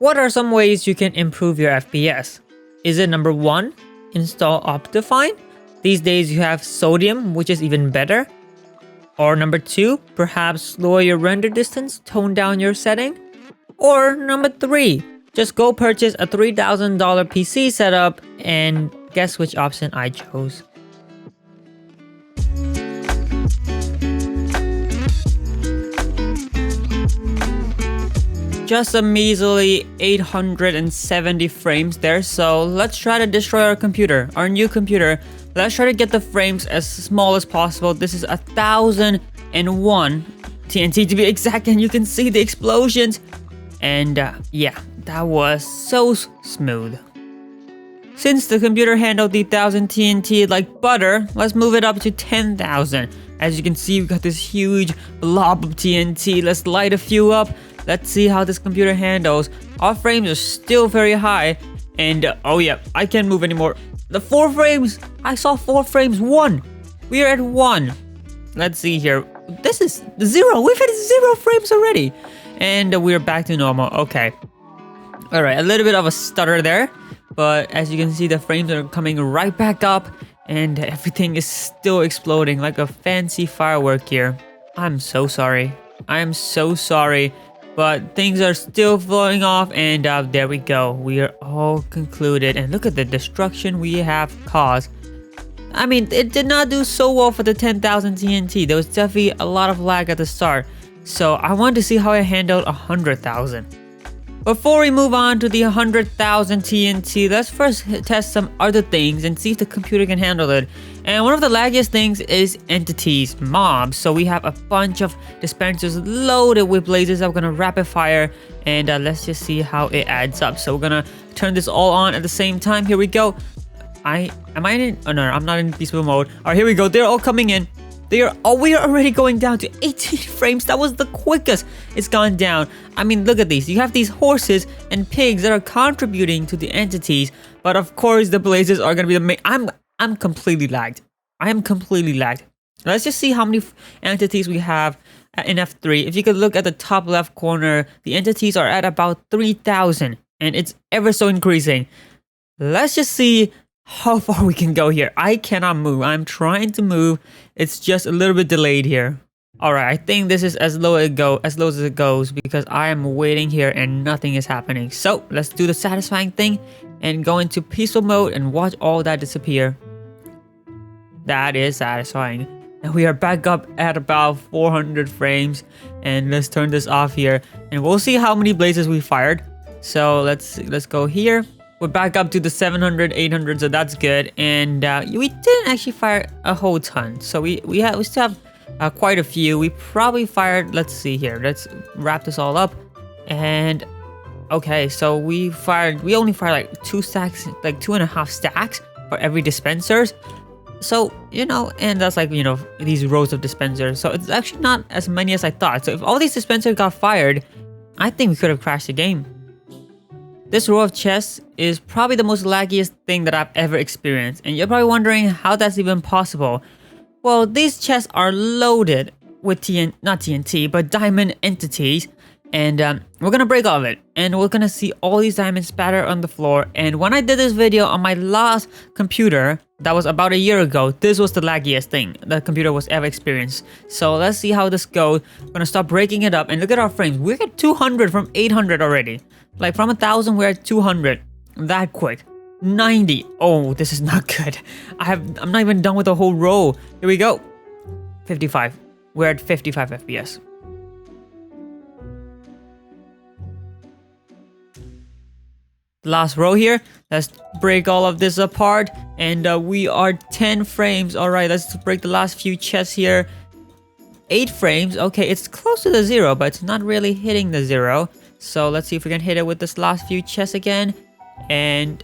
What are some ways you can improve your FPS? Is it number 1, install Optifine? These days you have Sodium, which is even better. Or number 2, perhaps lower your render distance, tone down your setting. Or number 3, just go purchase a $3,000 PC setup, and guess which option I chose. Just a measly 870 frames there, so let's try to destroy our computer, our new computer. Let's try to get the frames as small as possible. This is 1001 TNT to be exact, and you can see the explosions. And yeah, that was so smooth. Since the computer handled the 1000 TNT like butter, let's move it up to 10,000. As you can see, we've got this huge blob of TNT. Let's light a few up. Let's see how this computer handles. Our frames are still very high. And oh yeah, I can't move anymore. The 4 frames, I saw 4 frames, 1. We are at 1. Let's see here. This is 0. We've had 0 frames already. And we're back to normal. Okay. All right, a little bit of a stutter there. But as you can see, the frames are coming right back up. And everything is still exploding like a fancy firework here. I'm so sorry. I am so sorry. But things are still flowing off, and there we go. We are all concluded, and look at the destruction we have caused. I mean, it did not do so well for the 10,000 TNT. There was definitely a lot of lag at the start. So I wanted to see how it handled 100,000. Before we move on to the 100,000 TNT, let's first test some other things and see if the computer can handle it. And one of the laggiest things is entities, mobs. So we have a bunch of dispensers loaded with blazes that we're gonna rapid fire, and let's just see how it adds up. So we're gonna turn this all on at the same time. Here we go. Am I in? Oh no, I'm not in peaceful mode. All right, here we go. They're all coming in. We are already going down to 18 frames. That was the quickest it's gone down. I mean, look at these. You have these horses and pigs that are contributing to the entities, but of course the blazes are gonna be the main. I'm completely lagged. I am completely lagged. Let's just see how many entities we have in F3. If you could look at the top left corner, the entities are at about 3,000, and it's ever so increasing. Let's just see how far we can go here. I cannot move. I'm trying to move. It's just a little bit delayed here. All right, I think this is as low as it goes because I am waiting here and nothing is happening. So let's do the satisfying thing and go into peaceful mode and watch all that disappear. That is satisfying. And we are back up at about 400 frames. And let's turn this off here, and we'll see how many blazes we fired. So let's go here. We're back up to the 700, 800, so that's good. And we didn't actually fire a whole ton. So we still have quite a few. We probably fired, let's see here. Let's wrap this all up. And okay, so we only fired like 2 stacks, like 2.5 stacks for every dispensers. So, you know, and that's like, you know, these rows of dispensers. So it's actually not as many as I thought. So if all these dispensers got fired, I think we could have crashed the game. This row of chests is probably the most laggiest thing that I've ever experienced, and you're probably wondering how that's even possible. Well, these chests are loaded with not TNT, but diamond entities, and we're gonna break all of it, and we're gonna see all these diamonds spatter on the floor. And when I did this video on my last computer, that was about a year ago, this was the laggiest thing the computer was ever experienced. So let's see how this goes. We're gonna start breaking it up, and look at our frames. We're at 200 from 800 already. Like from 1,000, we're at 200. That quick. 90. Oh, this is not good. I'm not even done with the whole row. Here we go. 55. We're at 55 FPS. Last row here. Let's break all of this apart. And we are 10 frames. All right, let's break the last few chests here. 8 frames. Okay, it's close to the 0, but it's not really hitting the 0. So let's see if we can hit it with this last few chests again. And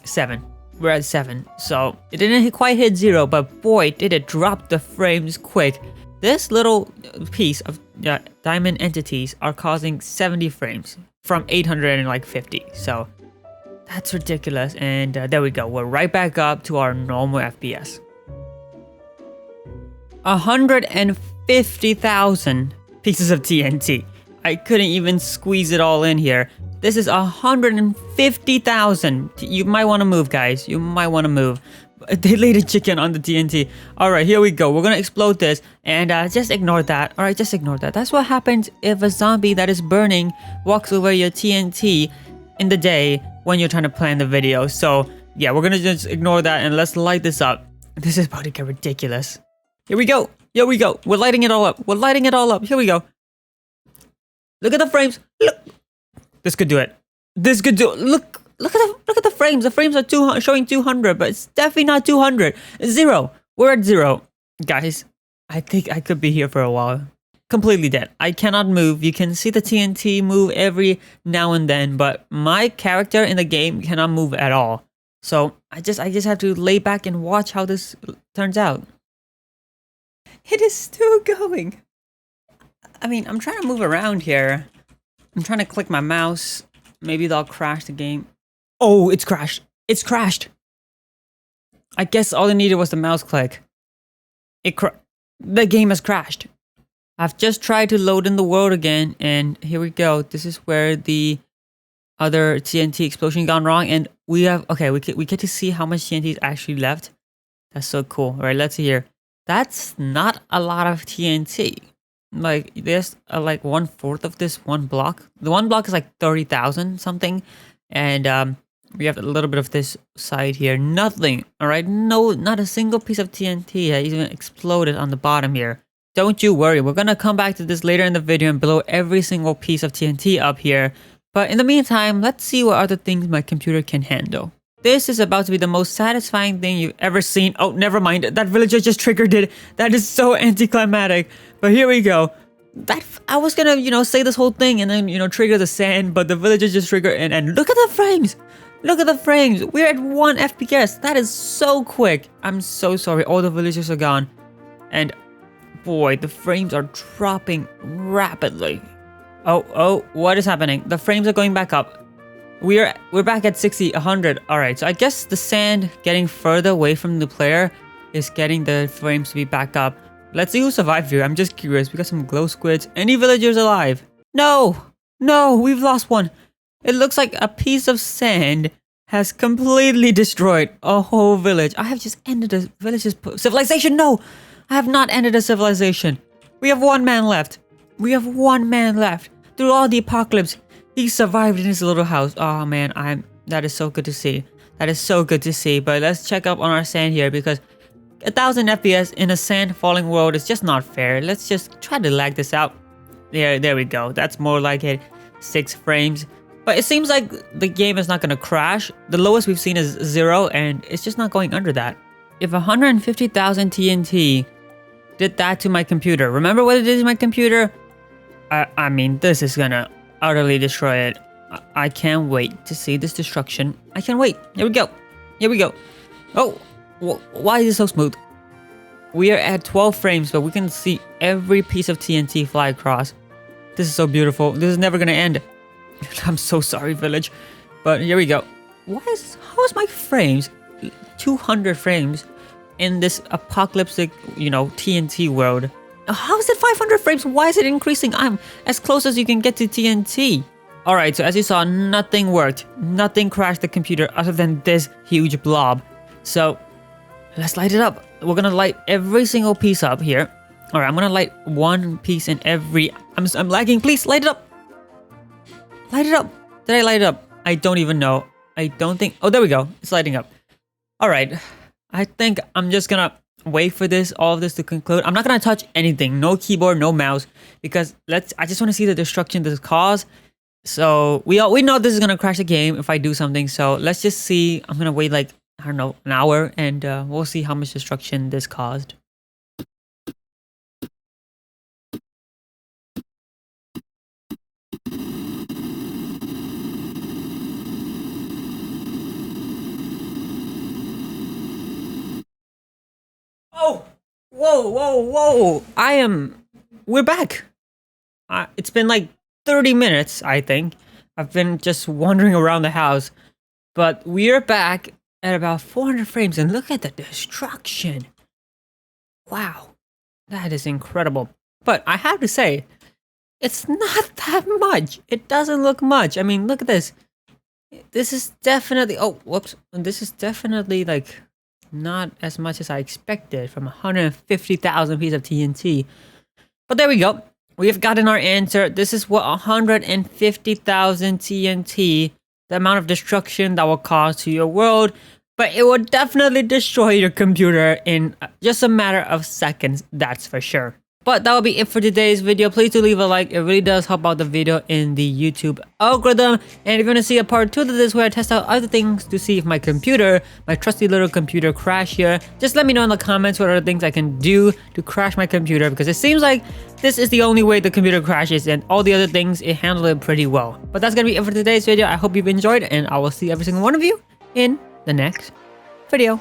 7. We're at 7. So it didn't quite hit 0, but boy, did it drop the frames quick. This little piece of diamond entities are causing 70 frames from 850. So that's ridiculous. And there we go. We're right back up to our normal FPS. 150,000 pieces of TNT. I couldn't even squeeze it all in here. This is 150,000. You might want to move, guys. You might want to move. They laid a chicken on the TNT. Alright, here we go. We're gonna explode this. And just ignore that. Alright, just ignore that. That's what happens if a zombie that is burning walks over your TNT in the day when you're trying to plan the video. So, yeah, we're gonna just ignore that and let's light this up. This is about to get ridiculous. Here we go. Here we go. We're lighting it all up. We're lighting it all up. Here we go. Look at the frames. Look. This could do it. This could do it. Look at the frames. The frames are showing 200, but it's definitely not 200. 0. We're at 0. Guys, I think I could be here for a while. Completely dead. I cannot move. You can see the TNT move every now and then, but my character in the game cannot move at all. So I just have to lay back and watch how this turns out. It is still going. I mean, I'm trying to move around here. I'm trying to click my mouse. Maybe they'll crash the game. Oh, it's crashed. It's crashed. I guess all I needed was the mouse click. The game has crashed. I've just tried to load in the world again, and here we go. This is where the other TNT explosion gone wrong, and we have we get to see how much TNT is actually left. That's so cool. All right, let's see here. That's not a lot of TNT. Like, there's like 1/4 of this one block. The one block is like 30,000 something, and we have a little bit of this side here. Nothing. All right, no, not a single piece of TNT has even exploded on the bottom here. Don't you worry. We're gonna come back to this later in the video and blow every single piece of TNT up here. But in the meantime, let's see what other things my computer can handle. This is about to be the most satisfying thing you've ever seen. Oh, never mind. That villager just triggered it. That is so anticlimactic. But here we go. I was gonna, say this whole thing and then, trigger the sand, but the villager just triggered and look at the frames. Look at the frames. We're at 1 FPS. That is so quick. I'm so sorry. All the villagers are gone. And boy, the frames are dropping rapidly. Oh, what is happening? The frames are going back up. We're back at 60, 100. Alright, so I guess the sand getting further away from the player is getting the frames to be back up. Let's see who survived here. I'm just curious. We got some glow squids. Any villagers alive? No, we've lost one. It looks like a piece of sand has completely destroyed a whole village. I have just ended a village's civilization. No, I have not ended a civilization. We have 1 man left. We have 1 man left. Through all the apocalypse, he survived in his little house. Oh man, that is so good to see. That is so good to see. But let's check up on our sand here because 1000 FPS in a sand falling world is just not fair. Let's just try to lag this out. There we go. That's more like it. 6 frames. But it seems like the game is not going to crash. The lowest we've seen is 0 and it's just not going under that. If 150,000 TNT did that to my computer, remember what it did to my computer? I mean, this is gonna utterly destroy it. I can't wait to see this destruction. I can't wait. Here we go. Here we go. Oh, why is it so smooth? We are at 12 frames, but we can see every piece of TNT fly across. This is so beautiful. This is never gonna end. I'm so sorry, village. But here we go. How is my frames 200 frames in this apocalyptic, TNT world? How is it 500 frames? Why is it increasing? I'm as close as you can get to TNT. Alright, so as you saw, nothing worked. Nothing crashed the computer other than this huge blob. So, let's light it up. We're gonna light every single piece up here. Alright, I'm gonna light 1 piece in every... I'm lagging. Please, light it up. Light it up. Did I light it up? I don't even know. I don't think... Oh, there we go. It's lighting up. Alright. I think I'm just gonna wait for all of this to conclude. I'm not gonna touch anything. No keyboard, no mouse. Because I just want to see the destruction this cause. So we know this is gonna crash the game if I do something. So let's just see. I'm gonna wait like, I don't know, an hour. And we'll see how much destruction this caused. Oh! Whoa! We're back! It's been like 30 minutes, I think. I've been just wandering around the house. But we're back at about 400 frames, and look at the destruction. Wow. That is incredible. But I have to say, It's not that much. It doesn't look much. I mean, look at this. This is definitely, oh, whoops. This is definitely like not as much as I expected from 150,000 pieces of TNT. But there we go. We've gotten our answer. This is what 150,000 TNT, the amount of destruction that will cause to your world. But it will definitely destroy your computer in just a matter of seconds, that's for sure. But that will be it for today's video. Please do leave a like. It really does help out the video in the YouTube algorithm. And if you want to see a part 2 to this where I test out other things to see if my computer, my trusty little computer crashed here, just let me know in the comments what other things I can do to crash my computer, because it seems like this is the only way the computer crashes, and all the other things, it handled it pretty well. But that's going to be it for today's video. I hope you've enjoyed, and I will see every single one of you in the next video.